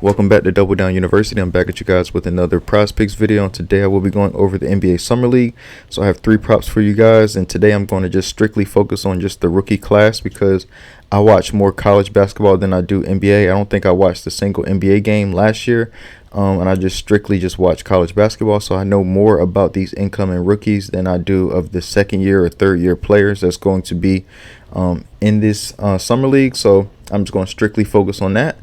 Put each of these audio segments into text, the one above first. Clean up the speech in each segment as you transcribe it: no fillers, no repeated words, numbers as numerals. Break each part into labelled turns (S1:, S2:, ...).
S1: Welcome back to Double Down University. I'm back at you guys with another PrizePicks video, and today I will be going over the NBA Summer League. So I have 3 props for you guys, and today I'm going to just strictly focus on just the rookie class because I watch more college basketball than I do NBA. I don't think I watched a single NBA game last year, and I just strictly watch college basketball. So I know more about these incoming rookies than I do of the second year or third year players that's going to be in this summer league. So I'm just going to strictly focus on that.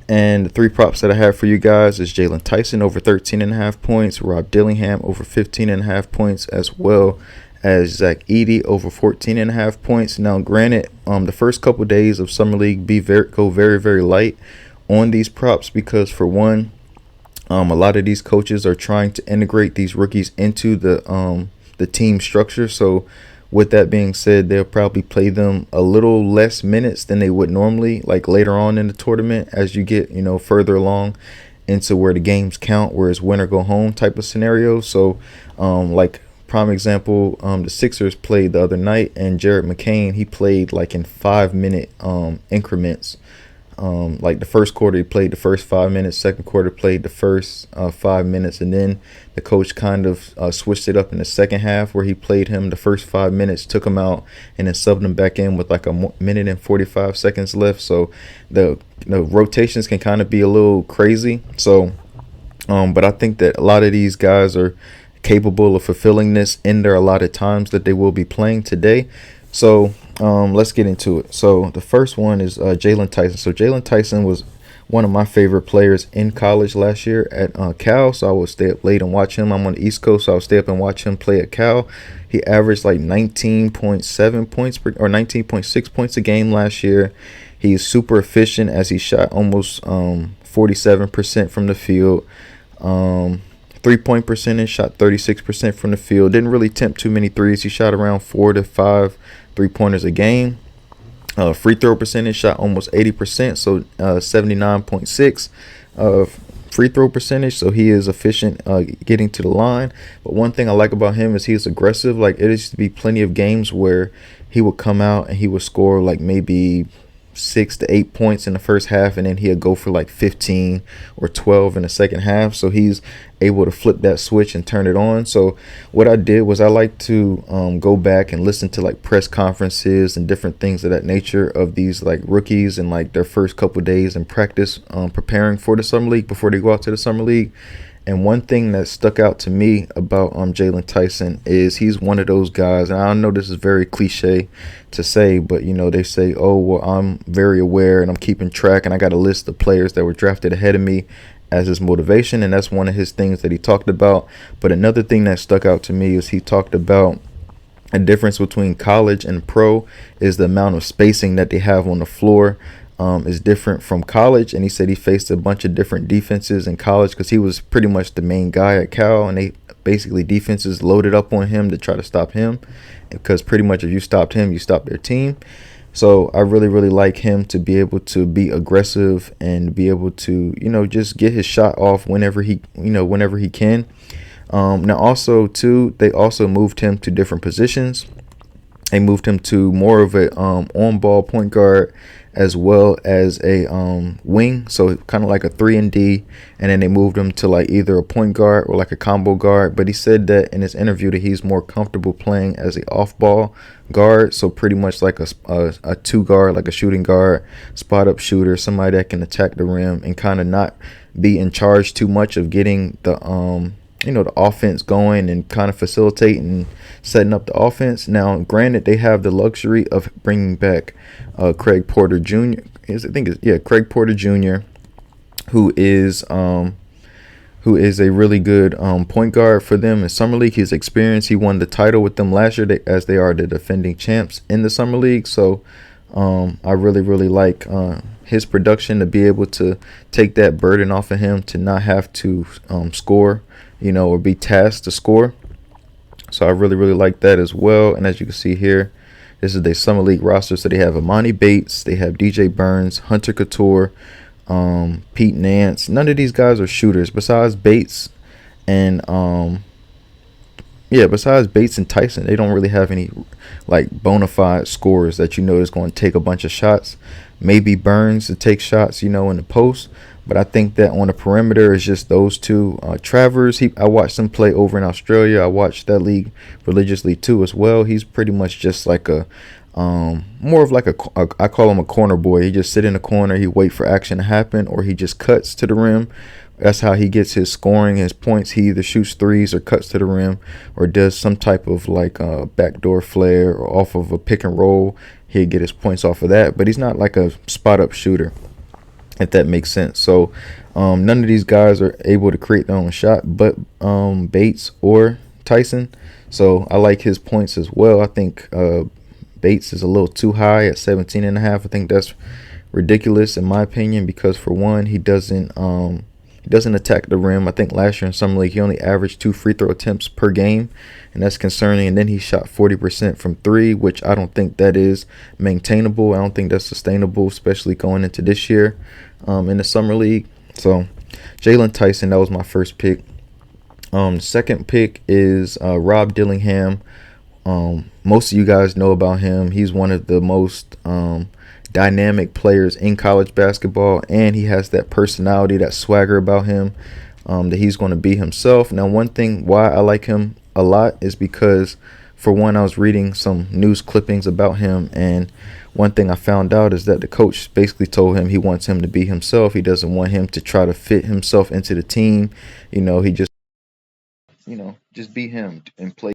S1: And the 3 props that I have for you guys is Jalen Tyson over 13.5 points, Rob Dillingham over 15.5 points, as well as Zach Edey over 14.5 points. Now, granted, the first couple days of Summer League go very light on these props because, for one, a lot of these coaches are trying to integrate these rookies into the team structure. So with that being said, they'll probably play them a little less minutes than they would normally, like later on in the tournament as you get, further along into where the games count, where it's win or go home type of scenario. So, like prime example, the Sixers played the other night, and Jared McCain, he played like in 5-minute increments. Like the first quarter, he played the first 5 minutes. Second quarter, played the first 5 minutes, and then the coach kind of switched it up in the second half, where he played him the first 5 minutes, took him out, and then subbed him back in with like a minute and 45 seconds left. So the rotations can kind of be a little crazy. So, but I think that a lot of these guys are capable of fulfilling this in their allotted times that they will be playing today. So let's get into it. So the first one is Jalen Tyson. So Jalen Tyson was one of my favorite players in college last year at Cal. So I would stay up late and watch him. I'm on the East Coast, so I would stay up and watch him play at Cal. He averaged like 19.7 points or 19.6 points a game last year. He's super efficient as he shot almost 47% from the field. 3-point percentage, shot 36% from the field. Didn't really attempt too many threes. He shot around 4 to 5 3-pointers a game. Free throw percentage, shot almost 80%, so 79.6 free throw percentage. So he is efficient getting to the line. But one thing I like about him is he's aggressive. Like, it used to be plenty of games where he would come out and he would score like maybe 6 to 8 points in the first half, and then he'll go for like 15 or 12 in the second half. So he's able to flip that switch and turn it on. So what I did was I like to go back and listen to like press conferences and different things of that nature of these like rookies and like their first couple days in practice preparing for the summer league before they go out to the summer league. And one thing that stuck out to me about Jalen Tyson is he's one of those guys, and I know this is very cliche to say, but they say, oh, well, I'm very aware and I'm keeping track and I got a list of players that were drafted ahead of me as his motivation, and that's one of his things that he talked about. But another thing that stuck out to me is he talked about a difference between college and pro is the amount of spacing that they have on the floor. Is different from college, and he said he faced a bunch of different defenses in college because he was pretty much the main guy at Cal, and they basically defenses loaded up on him to try to stop him, because pretty much if you stopped him, you stopped their team. So I really like him to be able to be aggressive and be able to just get his shot off whenever he can. Now also too, they also moved him to different positions. They moved him to more of a on-ball point guard as well as a wing, so kind of like a 3-and-D, and then they moved him to like either a point guard or like a combo guard. But he said that in his interview that he's more comfortable playing as a off-ball guard, so pretty much like a 2-guard, like a shooting guard, spot-up shooter, somebody that can attack the rim and kind of not be in charge too much of getting the the offense going and kind of facilitating, setting up the offense. Now, granted, they have the luxury of bringing back Craig Porter Jr. Craig Porter Jr., who is a really good point guard for them in summer league. His experience, he won the title with them last year, as they are the defending champs in the summer league. So I really like his production, to be able to take that burden off of him, to not have to score, or be tasked to score. So I really like that as well. And as you can see here, this is their summer league roster. So they have Amani Bates, they have DJ Burns, Hunter Couture, Pete Nance. None of these guys are shooters besides Bates and besides Bates and Tyson. They don't really have any like bona fide scorers that is going to take a bunch of shots. Maybe Burns to take shots, in the post. But I think that on the perimeter is just those two. Travers, I watched him play over in Australia. I watched that league religiously too as well. He's pretty much just like a more of like I call him a corner boy. He just sit in the corner, he wait for action to happen, or he just cuts to the rim. That's how he gets his scoring, his points. He either shoots threes or cuts to the rim, or does some type of like backdoor flare or off of a pick and roll. He'll get his points off of that, but he's not like a spot up shooter, if that makes sense. So none of these guys are able to create their own shot, but Bates or Tyson. So I like his points as well. I think Bates is a little too high at 17.5. I think that's ridiculous in my opinion, because for one, he doesn't attack the rim. I think last year in Summer League he only averaged 2 free throw attempts per game, and that's concerning. And then he shot 40% from 3, which I don't think that is maintainable. I don't think that's sustainable, especially going into this year in the Summer League. So Jalen Tyson, that was my first pick. The second pick is Rob Dillingham. Most of you guys know about him. He's one of the most dynamic players in college basketball, and he has that personality, that swagger about him, that he's going to be himself. Now, one thing why I like him a lot is because, for one, I was reading some news clippings about him, and one thing I found out is that the coach basically told him he wants him to be himself. He doesn't want him to try to fit himself into the team. He just be him and play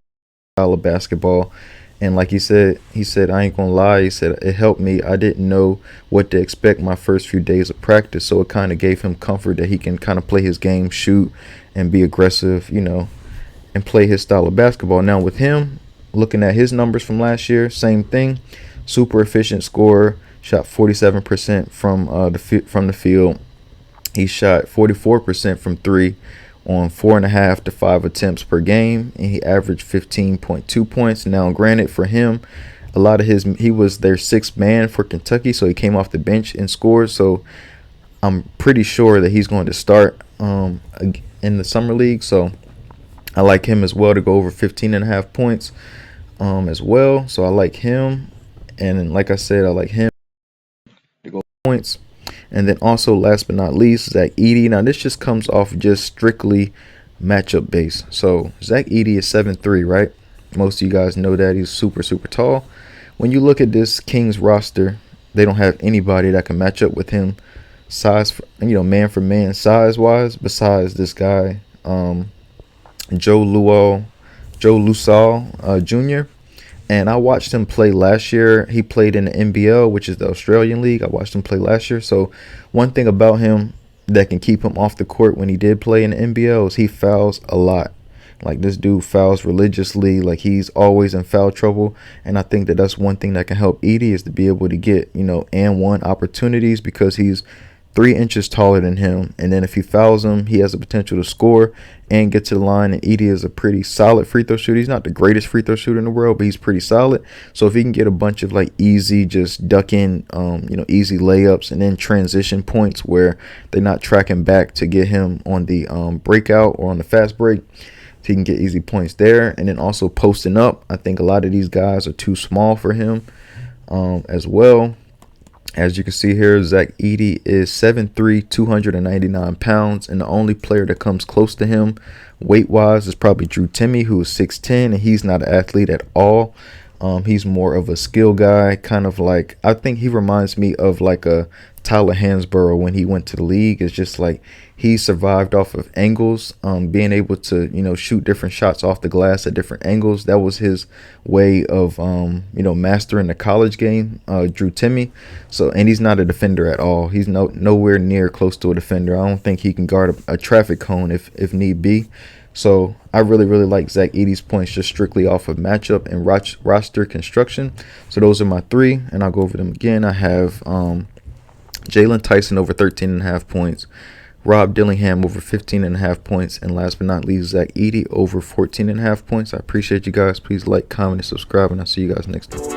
S1: style of basketball. And like he said, I ain't gonna lie, he said it helped me. I didn't know what to expect my first few days of practice, so it kind of gave him comfort that he can kind of play his game, shoot, and be aggressive, and play his style of basketball. Now with him, looking at his numbers from last year, same thing. Super efficient scorer, shot 47% from the field. He shot 44% from 3 on 4.5 to 5 attempts per game, and he averaged 15.2 points. Now, granted, for him, he was their 6th man for Kentucky, so he came off the bench and scored. So I'm pretty sure that he's going to start in the Summer League. So I like him as well to go over 15.5 points as well. So I like him, and then, like I said, I like him to go points. And then also, last but not least, Zach Edey. Now, this just comes off just strictly matchup base. So, Zach Edey is 7'3", right? Most of you guys know that. He's super, super tall. When you look at this Kings roster, they don't have anybody that can match up with him man for man, size-wise, besides this guy, Joe Lusal Jr., and I watched him play last year. He played in the NBL, which is the Australian League. I watched him play last year. So one thing about him that can keep him off the court when he did play in the NBL is he fouls a lot. Like, this dude fouls religiously. Like, he's always in foul trouble. And I think that that's one thing that can help Edey, is to be able to get, and one opportunities, because he's 3 inches taller than him. And then if he fouls him, he has the potential to score and get to the line. And Edey is a pretty solid free throw shooter. He's not the greatest free throw shooter in the world, but he's pretty solid. So if he can get a bunch of like easy, just duck in, easy layups, and then transition points where they're not tracking back to get him on the breakout or on the fast break, he can get easy points there. And then also posting up. I think a lot of these guys are too small for him as well. As you can see here, Zach Edey is 7'3", 299 pounds, and the only player that comes close to him weight-wise is probably Drew Timme, who is 6'10", and he's not an athlete at all. He's more of a skill guy, kind of like, I think he reminds me of like a Tyler Hansborough when he went to the league. It's just like he survived off of angles, being able to, shoot different shots off the glass at different angles. That was his way of, mastering the college game, Drew Timme. So, and he's not a defender at all. He's nowhere near close to a defender. I don't think he can guard a traffic cone if need be. So I really, really like Zach Edey's points just strictly off of matchup and roster construction. So those are my 3, and I'll go over them again. I have Jalen Tyson over 13.5 points, Rob Dillingham over 15.5 points, and last but not least, Zach Edey over 14.5 points. I appreciate you guys. Please like, comment, and subscribe, and I'll see you guys next time.